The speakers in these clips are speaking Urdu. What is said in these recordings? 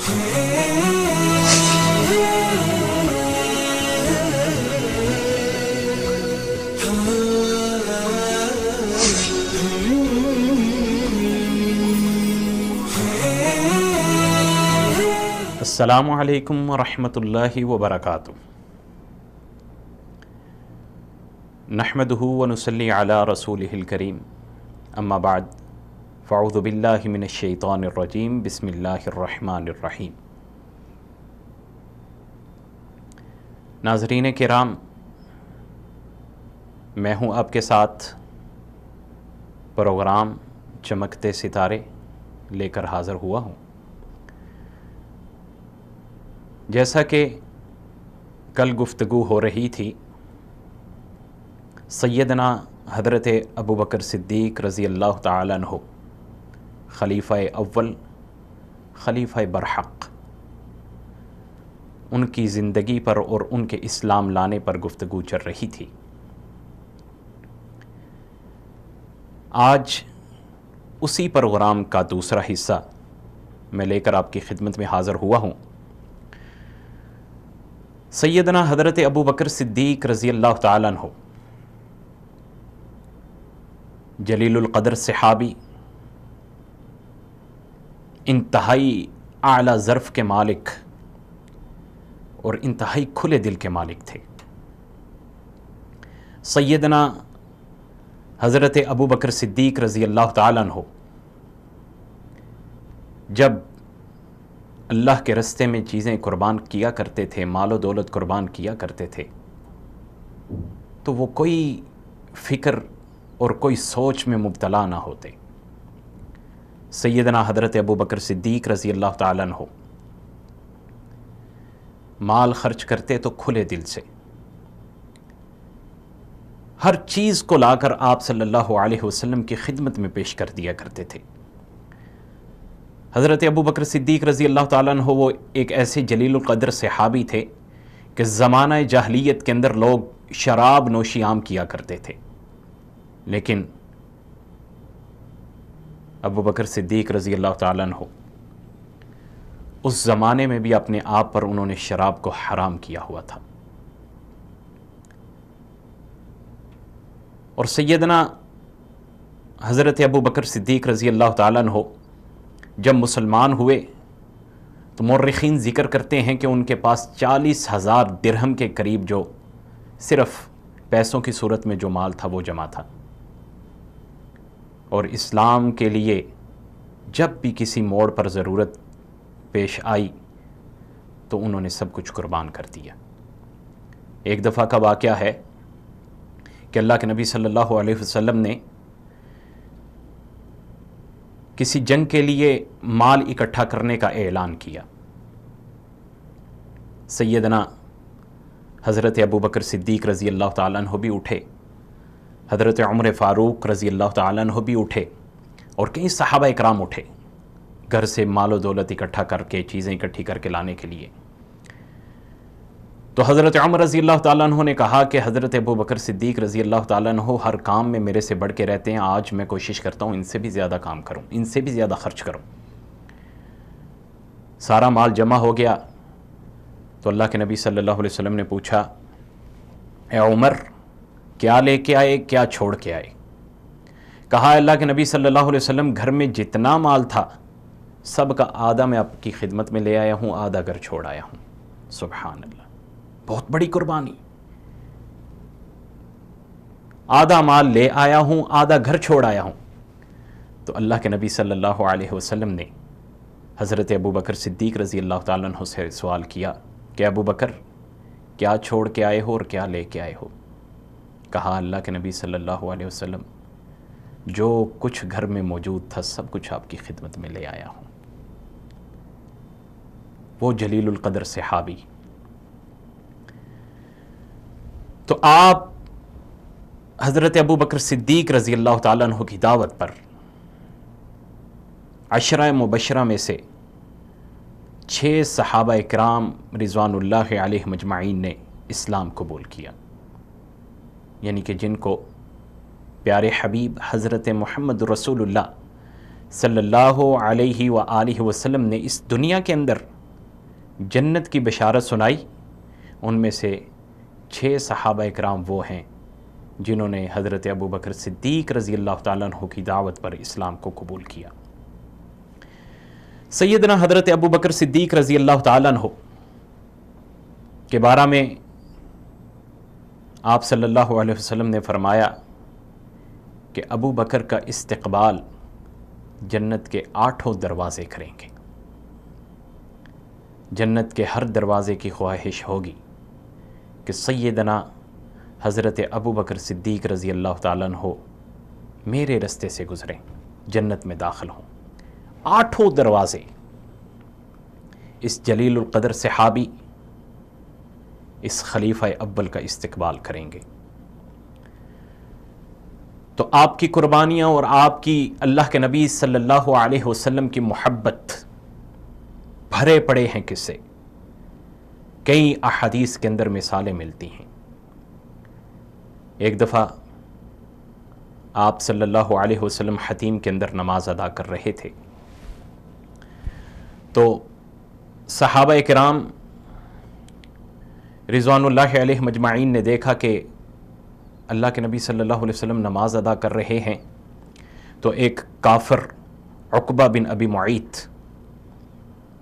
السلام علیکم ورحمۃ اللہ وبرکاتہ۔ نحمدہ ونصلی علی رسولہ الکریم، اما بعد فاعوذ باللہ من الشیطان الرجیم، بسم اللہ الرحمن الرحیم۔ ناظرین کرام، میں ہوں آپ کے ساتھ پروگرام چمکتے ستارے لے کر حاضر ہوا ہوں۔ جیسا کہ کل گفتگو ہو رہی تھی، سیدنا حضرت ابوبکر صدیق رضی اللہ تعالیٰ عنہ، خلیفہ اول، خلیفہ برحق، ان کی زندگی پر اور ان کے اسلام لانے پر گفتگو چل رہی تھی۔ آج اسی پروگرام کا دوسرا حصہ میں لے کر آپ کی خدمت میں حاضر ہوا ہوں۔ سیدنا حضرت ابوبکر صدیق رضی اللہ تعالیٰ عنہ، جلیل القدر صحابی، انتہائی اعلیٰ ظرف کے مالک اور انتہائی کھلے دل کے مالک تھے۔ سیدنا حضرت ابوبکر صدیق رضی اللہ تعالیٰ عنہ جب اللہ کے راستے میں چیزیں قربان کیا کرتے تھے، مال و دولت قربان کیا کرتے تھے، تو وہ کوئی فکر اور کوئی سوچ میں مبتلا نہ ہوتے۔ سیدنا حضرت ابوبکر صدیق رضی اللہ تعالیٰ عنہ مال خرچ کرتے تو کھلے دل سے، ہر چیز کو لا کر آپ صلی اللہ علیہ وسلم کی خدمت میں پیش کر دیا کرتے تھے۔ حضرت ابوبکر صدیق رضی اللہ تعالیٰ عنہ وہ ایک ایسے جلیل القدر صحابی تھے کہ زمانہ جاہلیت کے اندر لوگ شراب نوشی عام کیا کرتے تھے، لیکن ابوبکر صدیق رضی اللہ تعالیٰ عنہ اس زمانے میں بھی اپنے آپ پر انہوں نے شراب کو حرام کیا ہوا تھا۔ اور سیدنا حضرت ابوبکر صدیق رضی اللہ تعالیٰ عنہ جب مسلمان ہوئے تو مورخین ذکر کرتے ہیں کہ ان کے پاس 40,000 درہم کے قریب جو صرف پیسوں کی صورت میں جو مال تھا وہ جمع تھا، اور اسلام کے لیے جب بھی کسی موڑ پر ضرورت پیش آئی تو انہوں نے سب کچھ قربان کر دیا۔ ایک دفعہ کا واقعہ ہے کہ اللہ کے نبی صلی اللہ علیہ وسلم نے کسی جنگ کے لیے مال اکٹھا کرنے کا اعلان کیا۔ سیدنا حضرت ابوبکر صدیق رضی اللہ تعالیٰ عنہ بھی اٹھے، حضرت عمر فاروق رضی اللہ تعالیٰ عنہ بھی اٹھے، اور کئی صحابہ اکرام اٹھے گھر سے مال و دولت اکٹھا کر کے، چیزیں اکٹھی کر کے لانے کے لیے۔ تو حضرت عمر رضی اللہ تعالیٰ عنہ نے کہا کہ حضرت ابوبکر صدیق رضی اللہ تعالیٰ عنہ ہر کام میں میرے سے بڑھ کے رہتے ہیں، آج میں کوشش کرتا ہوں ان سے بھی زیادہ کام کروں، ان سے بھی زیادہ خرچ کروں۔ سارا مال جمع ہو گیا تو اللہ کے نبی صلی اللہ علیہ وسلم نے پوچھا، اے عمر، کیا لے کے آئے، کیا چھوڑ کے آئے؟ کہا اللہ کے نبی صلی اللہ علیہ وسلم، گھر میں جتنا مال تھا سب کا آدھا میں آپ کی خدمت میں لے آیا ہوں، آدھا گھر چھوڑ آیا ہوں۔ سبحان اللہ، بہت بڑی قربانی۔ آدھا مال لے آیا ہوں، آدھا گھر چھوڑ آیا ہوں۔ تو اللہ کے نبی صلی اللہ علیہ وسلم نے حضرت ابوبکر صدیق رضی اللہ تعالیٰ عنہ سے سوال کیا کہ ابوبکر، کیا چھوڑ کے آئے ہو اور کیا لے کے آئے ہو؟ کہا اللہ کے نبی صلی اللہ علیہ وسلم، جو کچھ گھر میں موجود تھا سب کچھ آپ کی خدمت میں لے آیا ہوں۔ وہ جلیل القدر صحابی۔ تو آپ حضرت ابوبکر صدیق رضی اللہ تعالیٰ عنہ کی دعوت پر عشرہ مبشرہ میں سے 6 صحابہ اکرام رضوان اللہ علیہ مجمعین نے اسلام قبول کیا، یعنی کہ جن کو پیارے حبیب حضرت محمد رسول اللہ صلی اللہ علیہ وآلہ وسلم نے اس دنیا کے اندر جنت کی بشارت سنائی، ان میں سے 6 صحابہ کرام وہ ہیں جنہوں نے حضرت ابوبکر صدیق رضی اللہ تعالیٰ عنہ کی دعوت پر اسلام کو قبول کیا۔ سیدنا حضرت ابوبکر صدیق رضی اللہ تعالیٰ عنہ کے بارے میں آپ صلی اللہ علیہ وسلم نے فرمایا کہ ابو بکر کا استقبال جنت کے 8 دروازے کریں گے۔ جنت کے ہر دروازے کی خواہش ہوگی کہ سیدنا حضرت ابوبکر صدیق رضی اللہ تعالیٰ عنہ میرے رستے سے گزریں، جنت میں داخل ہوں۔ 8 دروازے اس جلیل القدر صحابی، اس خلیفہ اول کا استقبال کریں گے۔ تو آپ کی قربانیاں اور آپ کی اللہ کے نبی صلی اللہ علیہ وسلم کی محبت بھرے پڑے ہیں قصے، کئی احادیث کے اندر مثالیں ملتی ہیں۔ ایک دفعہ آپ صلی اللہ علیہ وسلم حتیم کے اندر نماز ادا کر رہے تھے، تو صحابہ کرام رضوان اللہ علیہ مجمعین نے دیکھا کہ اللہ کے نبی صلی اللہ علیہ وسلم نماز ادا کر رہے ہیں، تو ایک کافر عقبہ بن ابی معیط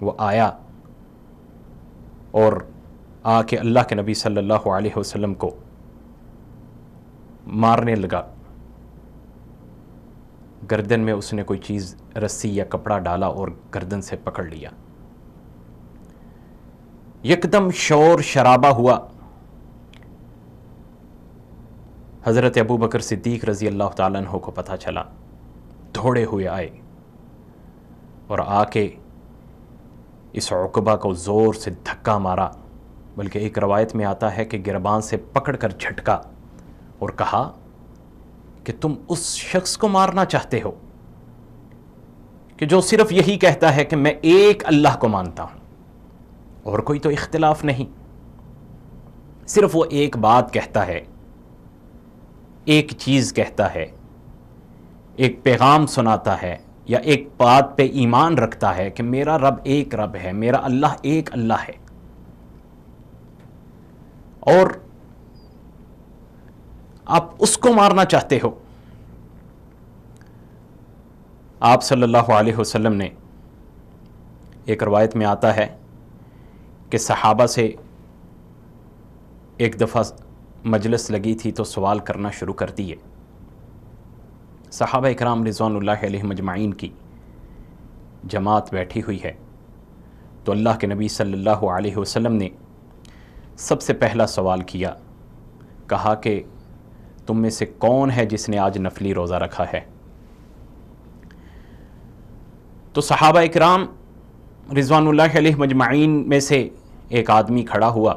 وہ آیا اور آ کے اللہ کے نبی صلی اللہ علیہ وسلم کو مارنے لگا۔ گردن میں اس نے کوئی چیز، رسی یا کپڑا ڈالا اور گردن سے پکڑ لیا۔ یکدم شور شرابہ ہوا۔ حضرت ابوبکر صدیق رضی اللہ تعالیٰ عنہ کو پتہ چلا، دوڑے ہوئے آئے اور آ کے اس عقبہ کو زور سے دھکا مارا، بلکہ ایک روایت میں آتا ہے کہ گربان سے پکڑ کر جھٹکا اور کہا کہ تم اس شخص کو مارنا چاہتے ہو کہ جو صرف یہی کہتا ہے کہ میں ایک اللہ کو مانتا ہوں اور کوئی تو اختلاف نہیں، صرف وہ ایک بات کہتا ہے، ایک چیز کہتا ہے، ایک پیغام سناتا ہے یا ایک بات پہ ایمان رکھتا ہے کہ میرا رب ایک رب ہے، میرا اللہ ایک اللہ ہے، اور آپ اس کو مارنا چاہتے ہو۔ آپ صلی اللہ علیہ وسلم نے، ایک روایت میں آتا ہے کہ صحابہ سے ایک دفعہ مجلس لگی تھی تو سوال کرنا شروع کر دیے۔ صحابہ اکرام رضوان اللہ علیہ مجمعین کی جماعت بیٹھی ہوئی ہے، تو اللہ کے نبی صلی اللہ علیہ وسلم نے سب سے پہلا سوال کیا، کہا کہ تم میں سے کون ہے جس نے آج نفلی روزہ رکھا ہے؟ تو صحابہ اکرام رضوان اللہ علیہ مجمعین میں سے ایک آدمی کھڑا ہوا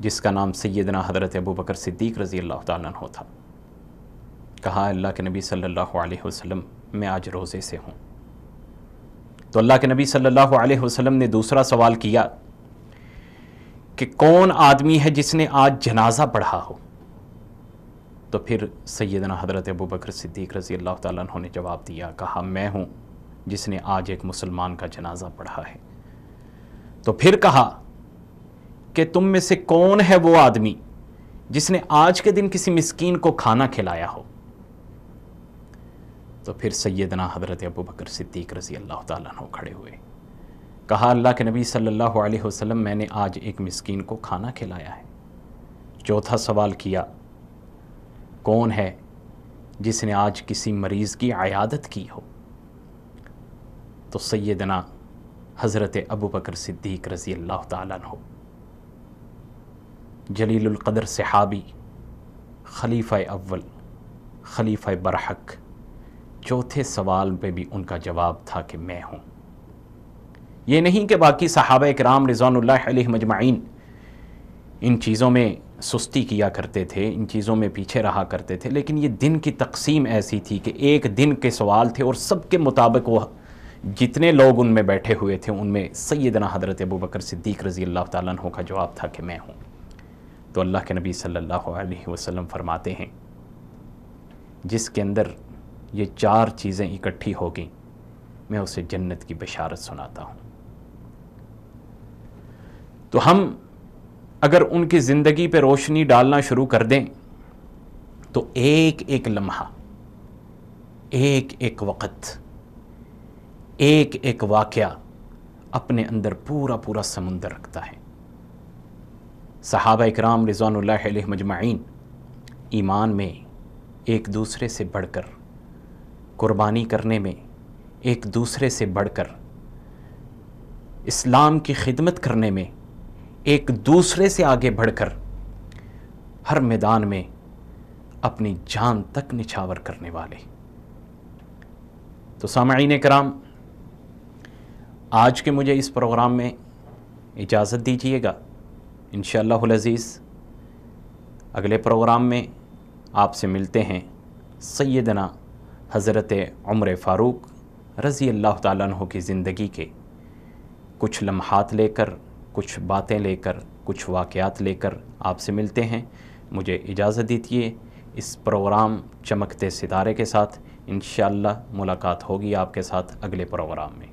جس کا نام سیدنا حضرت ابوبکر صدیق رضی اللہ تعالیٰ عنہ تھا۔ کہا اللہ کے نبی صلی اللہ علیہ وسلم میں آج روزے سے ہوں۔ تو اللہ کے نبی صلی اللہ علیہ وسلم نے دوسرا سوال کیا کہ کون آدمی ہے جس نے آج جنازہ پڑھا ہو؟ تو پھر سیدنا حضرت ابوبکر صدیق رضی اللہ تعالیٰ عنہ نے جواب دیا، کہا میں ہوں جس نے آج ایک مسلمان کا جنازہ پڑھا ہے۔ تو پھر کہا کہ تم میں سے کون ہے وہ آدمی جس نے آج کے دن کسی مسکین کو کھانا کھلایا ہو؟ تو پھر سیدنا حضرت ابوبکر صدیق رضی اللہ تعالیٰ عنہ کھڑے ہوئے، کہا اللہ کے نبی صلی اللہ علیہ وسلم میں نے آج ایک مسکین کو کھانا کھلایا ہے۔ چوتھا سوال کیا، کون ہے جس نے آج کسی مریض کی عیادت کی ہو؟ تو سیدنا حضرت ابوبکر صدیق رضی اللہ تعالیٰ عنہ جلیل القدر صحابی، خلیفہ اول، خلیفہ برحق، چوتھے سوال پہ بھی ان کا جواب تھا کہ میں ہوں۔ یہ نہیں کہ باقی صحابہ کرام رضوان اللہ علیہ مجمعین ان چیزوں میں سستی کیا کرتے تھے، ان چیزوں میں پیچھے رہا کرتے تھے، لیکن یہ دن کی تقسیم ایسی تھی کہ ایک دن کے سوال تھے اور سب کے مطابق وہ جتنے لوگ ان میں بیٹھے ہوئے تھے ان میں سیدنا حضرت ابوبکر صدیق رضی اللہ تعالیٰ عنہ کا جواب تھا کہ میں ہوں۔ تو اللہ کے نبی صلی اللہ علیہ وسلم فرماتے ہیں جس کے اندر یہ 4 چیزیں اکٹھی ہو گئیں میں اسے جنت کی بشارت سناتا ہوں۔ تو ہم اگر ان کی زندگی پہ روشنی ڈالنا شروع کر دیں تو ایک ایک لمحہ، ایک ایک وقت، ایک ایک واقعہ اپنے اندر پورا پورا سمندر رکھتا ہے۔ صحابہ اکرام رضوان اللہ علیہ مجمعین ایمان میں ایک دوسرے سے بڑھ کر، قربانی کرنے میں ایک دوسرے سے بڑھ کر، اسلام کی خدمت کرنے میں ایک دوسرے سے آگے بڑھ کر، ہر میدان میں اپنی جان تک نچھاور کرنے والے۔ تو سامعین کرام، آج کے مجھے اس پروگرام میں اجازت دیجیے گا۔ انشاءاللہ العزیز اگلے پروگرام میں آپ سے ملتے ہیں سیدنا حضرت عمر فاروق رضی اللہ تعالیٰ عنہ کی زندگی کے کچھ لمحات لے کر، کچھ باتیں لے کر، کچھ واقعات لے کر آپ سے ملتے ہیں۔ مجھے اجازت دیجیے، اس پروگرام چمکتے ستارے کے ساتھ انشاءاللہ ملاقات ہوگی آپ کے ساتھ اگلے پروگرام میں۔